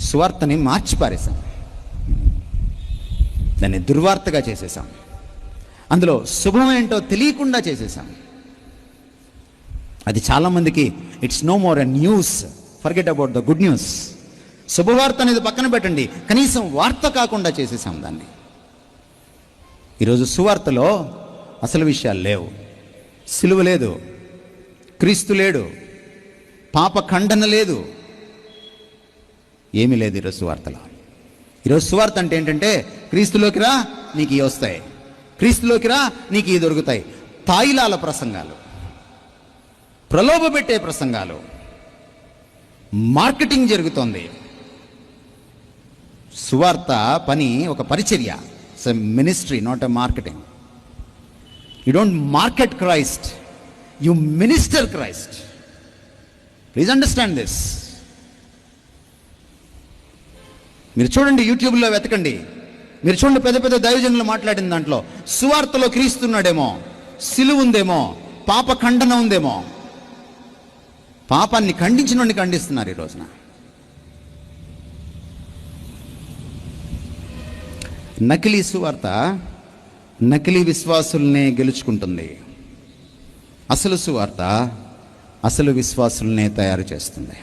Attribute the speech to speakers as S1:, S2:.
S1: సువార్తని మార్చిపారేశాం, దాన్ని దుర్వార్తగా చేసేసాం, అందులో శుభమేంటో తెలియకుండా చేసేసాం. అది చాలామందికి it's no more a news, forget about the good news. శుభవార్త అనేది పక్కన పెట్టండి, కనీసం వార్త కాకుండా చేసేసాం దాన్ని. ఈరోజు సువార్తలో అసలు విషయాలు లేవు. సిలువ లేదు, క్రీస్తు లేడు, పాప ఖండన లేదు, ఏమీ లేదు ఈరోజు సువార్తలో. ఈరోజు సువార్త అంటే ఏంటంటే, క్రీస్తులోకి రా నీకు ఇవి వస్తాయి, క్రీస్తులోకి రా నీకు ఇవి దొరుకుతాయి. తాయిలాల ప్రసంగాలు, ప్రలోభ పెట్టే ప్రసంగాలు, మార్కెటింగ్ జరుగుతోంది. సువార్త పని ఒక పరిచర్య, it's a ministry, not a marketing. You don't market Christ, you minister Christ. Please understand this. మీరు చూడండి, యూట్యూబ్లో వెతకండి, మీరు చూడండి, పెద్ద పెద్ద దైవజనులు మాట్లాడిన దాంట్లో సువార్తలో క్రీస్తున్నాడేమో, సిలువ ఉందేమో, పాప ఖండన ఉందేమో. పాపాన్ని ఖండించిన వాడిని ఖండిస్తున్నారు ఈ రోజున. నకిలీ సువార్త నకిలీ విశ్వాసుల్నే గెలుచుకుంటుంది, అసలు సువార్త అసలు విశ్వాసుల్నే తయారు చేస్తుంది.